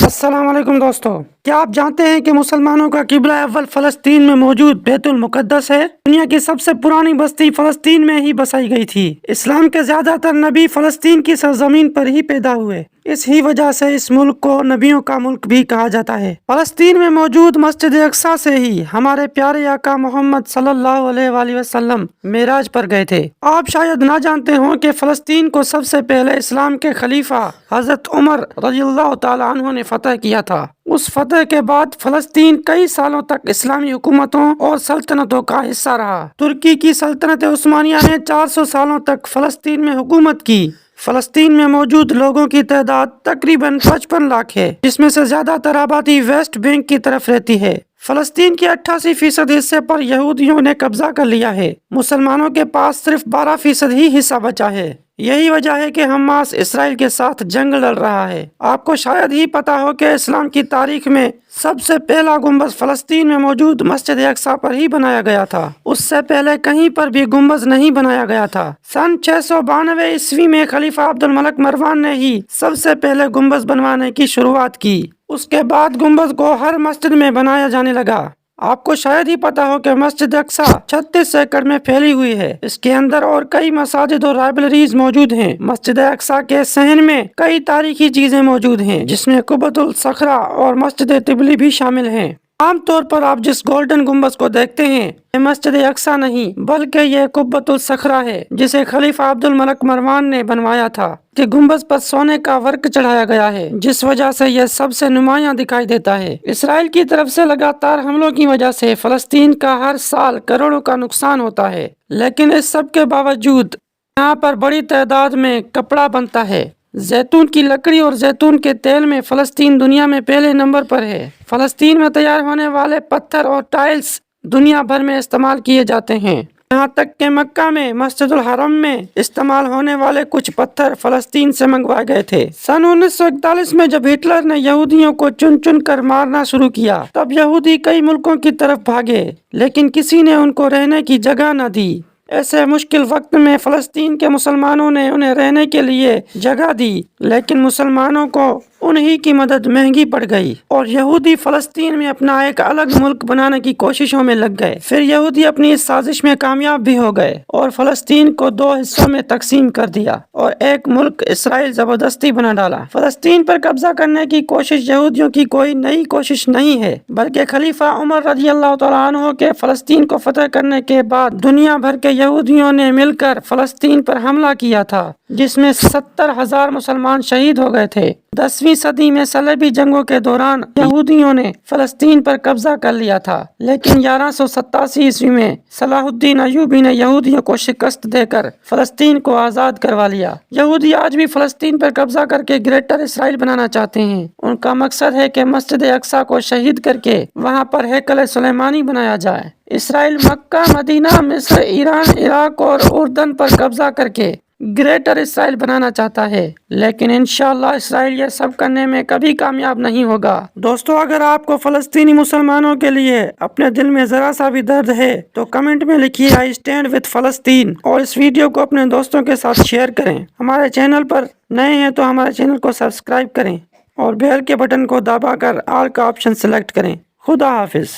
السلام علیکم دوستو، کیا آپ جانتے ہیں کہ مسلمانوں کا قبلہ اول فلسطین میں موجود بیت المقدس ہے؟ دنیا کی سب سے پرانی بستی فلسطین میں ہی بسائی گئی تھی۔ اسلام کے زیادہ تر نبی فلسطین کی سرزمین پر ہی پیدا ہوئے، اس ہی وجہ سے اس ملک کو نبیوں کا ملک بھی کہا جاتا ہے۔ فلسطین میں موجود مسجد اقصی سے ہی ہمارے پیارے آقا محمد صلی اللہ علیہ وآلہ وسلم معراج پر گئے تھے۔ آپ شاید نہ جانتے ہوں کہ فلسطین کو سب سے پہلے اسلام کے خلیفہ حضرت عمر رضی اللہ تعالیٰ عنہ نے فتح کیا تھا۔ اس فتح کے بعد فلسطین کئی سالوں تک اسلامی حکومتوں اور سلطنتوں کا حصہ رہا۔ ترکی کی سلطنت عثمانیہ نے 400 سالوں تک فلسطین میں حکومت کی۔ فلسطین میں موجود لوگوں کی تعداد تقریباً 55 لاکھ ہے، جس میں سے زیادہ تر آبادی ویسٹ بینک کی طرف رہتی ہے۔ فلسطین کے 88% حصے پر یہودیوں نے قبضہ کر لیا ہے۔ مسلمانوں کے پاس صرف 12% ہی حصہ بچا ہے۔ یہی وجہ ہے کہ حماس اسرائیل کے ساتھ جنگ لڑ رہا ہے۔ آپ کو شاید ہی پتا ہو کہ اسلام کی تاریخ میں سب سے پہلا گنبد فلسطین میں موجود مسجد اقصی پر ہی بنایا گیا تھا۔ اس سے پہلے کہیں پر بھی گنبد نہیں بنایا گیا تھا۔ سن 692 عیسوی میں خلیفہ عبد الملک مروان نے ہی سب سے پہلے گنبد بنوانے کی شروعات کی۔ اس کے بعد گنبد کو ہر مسجد میں بنایا جانے لگا۔ آپ کو شاید ہی پتا ہو کہ مسجد اقصی 36 ایکڑ میں پھیلی ہوئی ہے۔ اس کے اندر اور کئی مساجد اور لائبریریز موجود ہیں۔ مسجد اقصی کے صحن میں کئی تاریخی چیزیں موجود ہیں، جس میں قبۃ الصخرہ اور مسجد طبلی بھی شامل ہیں۔ عام طور پر آپ جس گولڈن گنبد کو دیکھتے ہیں، یہ مسجد اقصی نہیں بلکہ یہ قبۃ الصخرہ ہے، جسے خلیفہ عبد الملک مروان نے بنوایا تھا۔ کہ گنبد پر سونے کا ورق چڑھایا گیا ہے، جس وجہ سے یہ سب سے نمایاں دکھائی دیتا ہے۔ اسرائیل کی طرف سے لگاتار حملوں کی وجہ سے فلسطین کا ہر سال کروڑوں کا نقصان ہوتا ہے، لیکن اس سب کے باوجود یہاں پر بڑی تعداد میں کپڑا بنتا ہے۔ زیتون کی لکڑی اور زیتون کے تیل میں فلسطین دنیا میں پہلے نمبر پر ہے۔ فلسطین میں تیار ہونے والے پتھر اور ٹائلز دنیا بھر میں استعمال کیے جاتے ہیں، یہاں تک کہ مکہ میں مسجد الحرم میں استعمال ہونے والے کچھ پتھر فلسطین سے منگوائے گئے تھے۔ سن 1941 میں جب ہٹلر نے یہودیوں کو چن چن کر مارنا شروع کیا، تب یہودی کئی ملکوں کی طرف بھاگے، لیکن کسی نے ان کو رہنے کی جگہ نہ دی۔ ایسے مشکل وقت میں فلسطین کے مسلمانوں نے انہیں رہنے کے لیے جگہ دی، لیکن مسلمانوں کو انہی کی مدد مہنگی پڑ گئی اور یہودی فلسطین میں اپنا ایک الگ ملک بنانے کی کوششوں میں لگ گئے۔ پھر یہودی اپنی اس سازش میں کامیاب بھی ہو گئے اور فلسطین کو 2 حصوں میں تقسیم کر دیا اور ایک ملک اسرائیل زبردستی بنا ڈالا۔ فلسطین پر قبضہ کرنے کی کوشش یہودیوں کی کوئی نئی کوشش نہیں ہے، بلکہ خلیفہ عمر رضی اللہ تعالیٰ عنہ کے فلسطین کو فتح کرنے کے بعد دنیا بھر کے یہودیوں نے مل کر فلسطین پر حملہ کیا تھا، جس میں 70,000 مسلمان شہید ہو گئے تھے۔ 10ویں صدی میں صلیبی جنگوں کے دوران یہودیوں نے فلسطین پر قبضہ کر لیا تھا، لیکن 1187 عیسوی میں صلاح الدین ایوبی نے یہودیوں کو شکست دے کر فلسطین کو آزاد کروا لیا۔ یہودی آج بھی فلسطین پر قبضہ کر کے گریٹر اسرائیل بنانا چاہتے ہیں۔ ان کا مقصد ہے کہ مسجد اقصی کو شہید کر کے وہاں پر ہیکل سلیمانی بنایا جائے۔ اسرائیل مکہ، مدینہ، مصر، ایران، عراق اور اردن پر قبضہ کر کے گریٹر اسرائیل بنانا چاہتا ہے، لیکن انشاءاللہ اسرائیل یہ سب کرنے میں کبھی کامیاب نہیں ہوگا۔ دوستو، اگر آپ کو فلسطینی مسلمانوں کے لیے اپنے دل میں ذرا سا بھی درد ہے تو کمنٹ میں لکھیے I stand with فلسطین، اور اس ویڈیو کو اپنے دوستوں کے ساتھ شیئر کریں۔ ہمارے چینل پر نئے ہیں تو ہمارے چینل کو سبسکرائب کریں اور بیل کے بٹن کو دبا کر آل کا آپشن سلیکٹ کریں۔ خدا حافظ۔